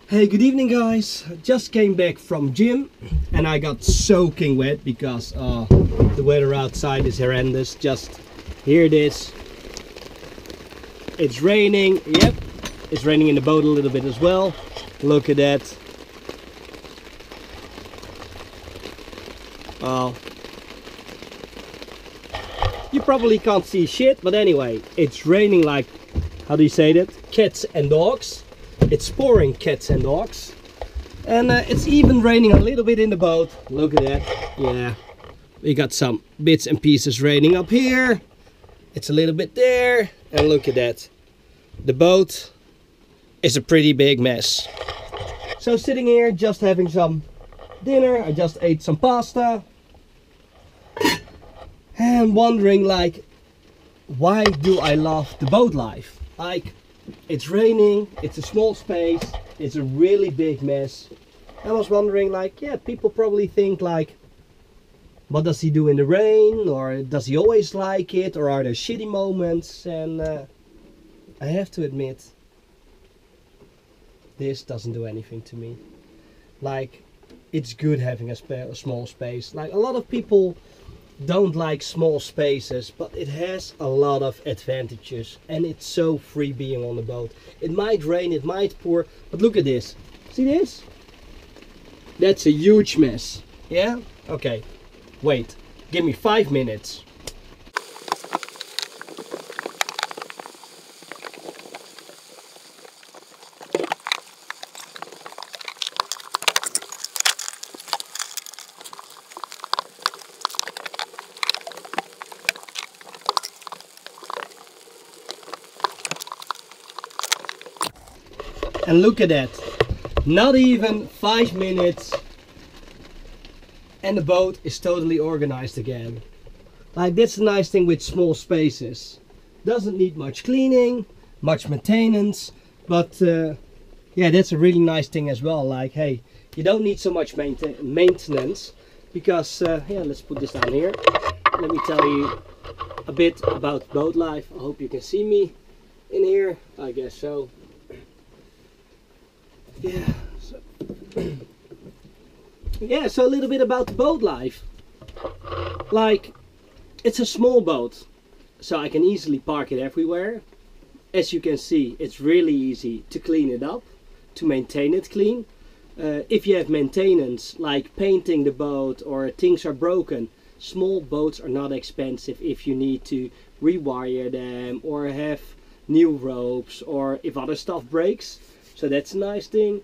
Hey, good evening guys. Just came back from gym and I got soaking wet because the weather outside is horrendous. Just here it is. It's raining. Yep, it's raining in the boat a little bit as well. Look at that. Well, you probably can't see shit, but anyway, it's raining like, how do you say that? Cats and dogs. It's pouring cats and dogs. And it's even raining a little bit in the boat. Look at that. Yeah. We got some bits and pieces raining up here. It's a little bit there. And look at that. The boat is a pretty big mess. So sitting here just having some dinner. I just ate some pasta. And wondering like, why do I love the boat life? Like, it's raining, it's a small space, it's a really big mess. I was wondering like, yeah, people probably think like, what does he do in the rain? Or does he always like it? Or are there shitty moments? And I have to admit, this doesn't do anything to me. Like, it's good having a small space. Like, a lot of people don't like small spaces, but it has a lot of advantages and it's so free being on the boat. It might rain, it might pour, but look at this. See this? That's a huge mess. Yeah? Okay. Wait. Give me 5 minutes. And look at that, not even 5 minutes and the boat is totally organized again. Like, that's the nice thing with small spaces. Doesn't need much cleaning, much maintenance, but yeah, that's a really nice thing as well. Like, hey, you don't need so much maintenance because, yeah, let's put this down here. Let me tell you a bit about boat life. I hope you can see me in here. I guess so. Yeah, so a little bit about the boat life. Like, it's a small boat, so I can easily park it everywhere. As you can see, it's really easy to clean it up, to maintain it clean. If you have maintenance, like painting the boat or things are broken, small boats are not expensive if you need to rewire them or have new ropes or if other stuff breaks. So that's a nice thing.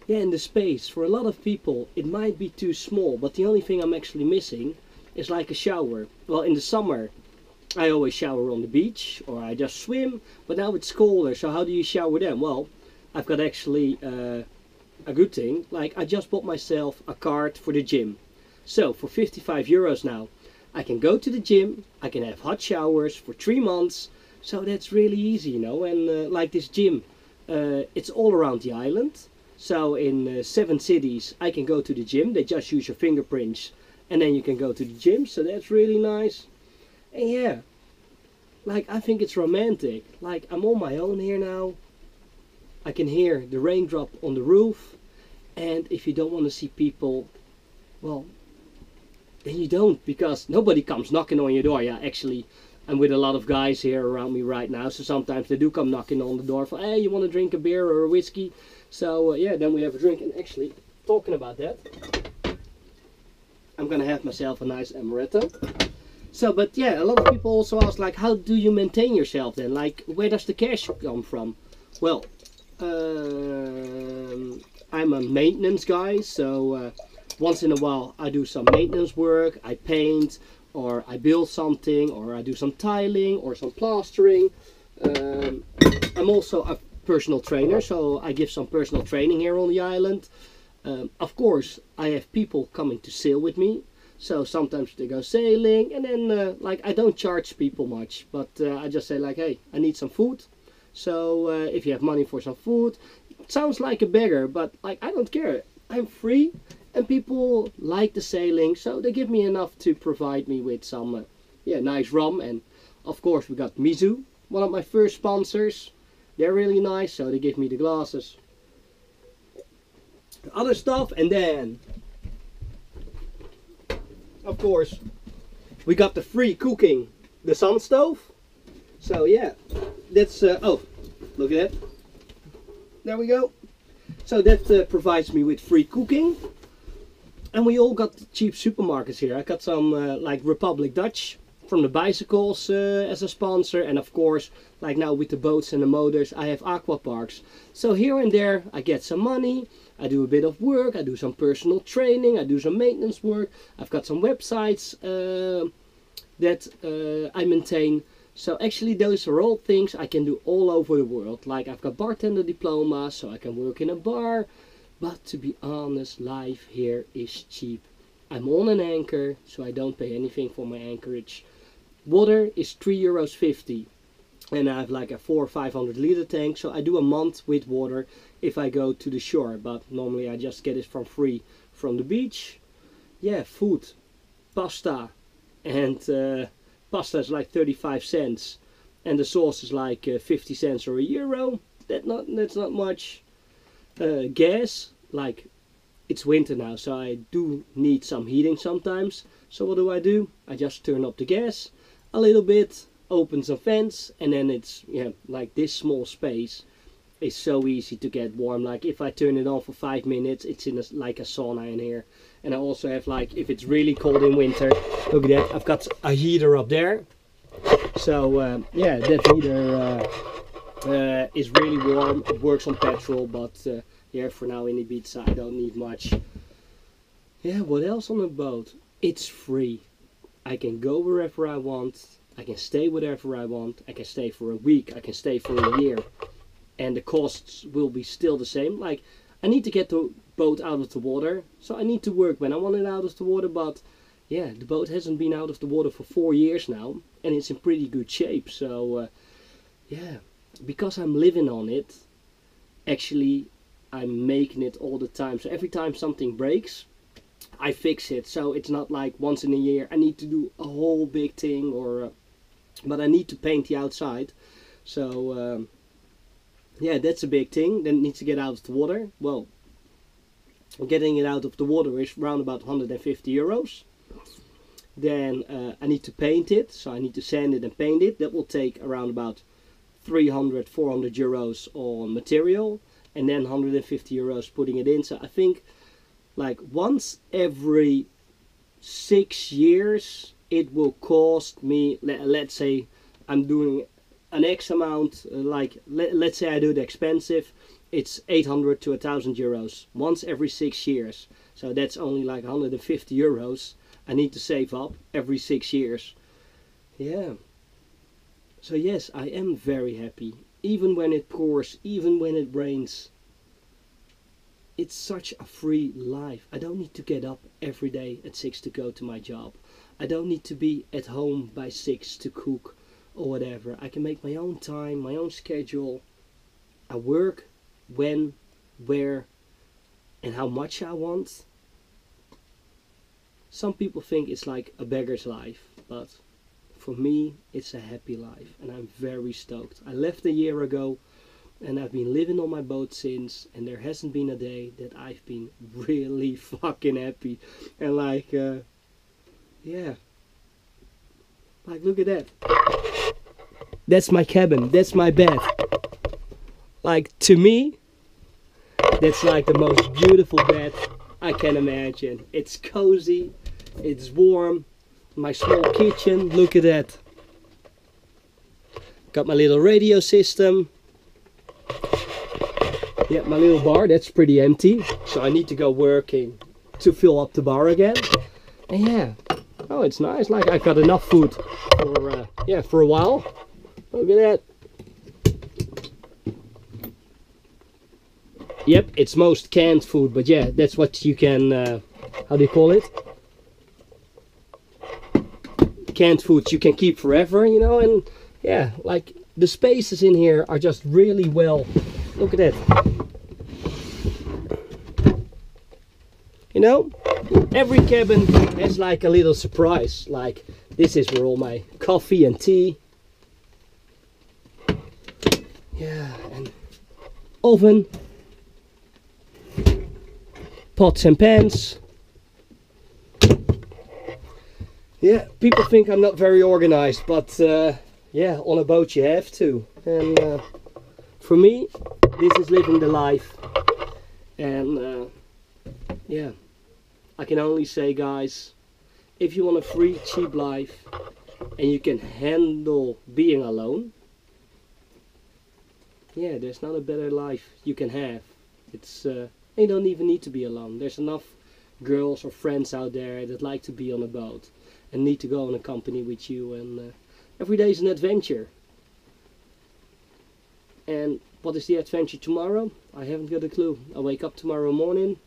Yeah, and the space, for a lot of people, it might be too small, but the only thing I'm actually missing is like a shower. Well, in the summer, I always shower on the beach, or I just swim, but now it's colder, so how do you shower then? Well, I've got actually a good thing. Like, I just bought myself a card for the gym. So, for 55 euros now, I can go to the gym, I can have hot showers for 3 months, so that's really easy, you know, and like this gym, it's all around the island. So in 7 cities I can go to the gym. They just use your fingerprints and then you can go to the gym. So that's really nice. And yeah, like, I think it's romantic. Like, I'm on my own here now. I can hear the raindrop on the roof. And if you don't want to see people, well, then you don't, because nobody comes knocking on your door. Yeah, actually, I'm with a lot of guys here around me right now, so sometimes they do come knocking on the door for, hey, you want to drink a beer or a whiskey? So yeah, then we have a drink. And actually, talking about that, I'm gonna have myself a nice amaretto. So, but yeah, a lot of people also ask, like, how do you maintain yourself then? Like, where does the cash come from? Well, I'm a maintenance guy, so once in a while I do some maintenance work, I paint, or I build something, or I do some tiling or some plastering. I'm also a personal trainer, so I give some personal training here on the island. Of course, I have people coming to sail with me, so sometimes they go sailing, and then like, I don't charge people much, but I just say like, hey, I need some food, so if you have money for some food. It sounds like a beggar, but like, I don't care. I'm free. And people like the sailing, so they give me enough to provide me with some yeah, nice rum. And of course we got Mizu, one of my first sponsors. They're really nice, so they give me the glasses. the other stuff, and then of course we got the free cooking, the sun stove. So yeah, that's oh, look at that, there we go. So that provides me with free cooking. And we all got cheap supermarkets here. I got some like Republic Dutch from the bicycles as a sponsor, and of course, like now with the boats and the motors, I have aqua parks. So here and there I get some money, I do a bit of work, I do some personal training, I do some maintenance work, I've got some websites that I maintain. So actually those are all things I can do all over the world. Like I've got bartender diploma, so I can work in a bar. But to be honest, life here is cheap. I'm on an anchor, so I don't pay anything for my anchorage. Water is €3.50, and I have like a 400 or 500 liter tank, so I do a month with water if I go to the shore. But normally I just get it for free from the beach. Yeah, food, pasta, and pasta is like 35 cents, and the sauce is like 50 cents or €1. That's not much. Gas, like it's winter now, so I do need some heating sometimes. So what do? I just turn up the gas a little bit, open some vents, and then it's, yeah, like this small space is so easy to get warm. Like if I turn it on for 5 minutes, it's in like a sauna in here. And I also have, like, if it's really cold in winter, look at that, I've got a heater up there. So yeah, that heater is really warm. It works on petrol, but yeah, for now in Ibiza I don't need much. Yeah, what else on a boat? It's free. I can go wherever I want, I can stay wherever I want, I can stay for a week, I can stay for a year, and the costs will be still the same. Like, I need to get the boat out of the water, so I need to work when I want it out of the water. But yeah, the boat hasn't been out of the water for 4 years now, and it's in pretty good shape. So yeah, because I'm living on it, actually I'm making it all the time. So every time something breaks, I fix it. So it's not like once in a year I need to do a whole big thing, or but I need to paint the outside. So yeah, that's a big thing. Then it needs to get out of the water. Well, getting it out of the water is around about €150. Then I need to paint it, so I need to sand it and paint it. That will take around about 300, 400 euros on material, and then €150 putting it in. So I think like once every 6 years it will cost me, let's say I'm doing an X amount, like let's say I do the expensive, it's 800 to 1,000 euros once every 6 years. So that's only like €150 I need to save up every 6 years. Yeah. So yes, I am very happy. Even when it pours, even when it rains. It's such a free life. I don't need to get up every day at 6 to go to my job. I don't need to be at home by 6 to cook or whatever. I can make my own time, my own schedule. I work when, where, and how much I want. Some people think it's like a beggar's life, but for me it's a happy life, and I'm very stoked. I left a year ago, and I've been living on my boat since, and there hasn't been a day that I've been really fucking happy. And like, yeah, like look at that. That's my cabin, that's my bed. Like, to me, that's like the most beautiful bed I can imagine. It's cozy, it's warm, my small kitchen, look at that. Got my little radio system. Yeah, my little bar, that's pretty empty, so I need to go working to fill up the bar again. And yeah, oh, it's nice. Like, I've got enough food for yeah, for a while. Look at that. Yep, it's most canned food, but yeah, that's what you can, how do you call it? Canned foods you can keep forever, you know. And yeah, like the spaces in here are just really well. Look at that. You know, every cabin has like a little surprise. Like, this is where all my coffee and tea. Yeah, and oven. pots and pans. Yeah, people think I'm not very organized, but yeah, on a boat you have to. And for me, this is living the life. And yeah, I can only say, guys, if you want a free, cheap life and you can handle being alone, yeah, there's not a better life you can have. It's you don't even need to be alone. There's enough girls or friends out there that like to be on a boat and need to go on a company with you, and every day is an adventure. And what is the adventure tomorrow? I haven't got a clue. I'll wake up tomorrow morning,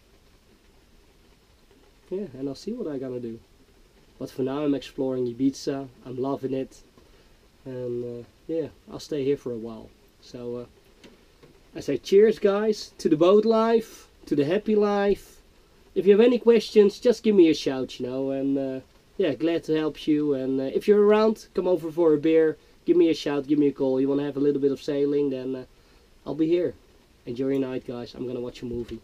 yeah, and I'll see what I'm gonna do. But for now I'm exploring Ibiza, I'm loving it, and yeah, I'll stay here for a while. So I say cheers, guys, to the boat life, to the happy life. If you have any questions, just give me a shout, you know, and yeah, glad to help you. And if you're around, come over for a beer, give me a shout, give me a call. You want to have a little bit of sailing, then I'll be here. Enjoy your night, guys. I'm gonna watch a movie.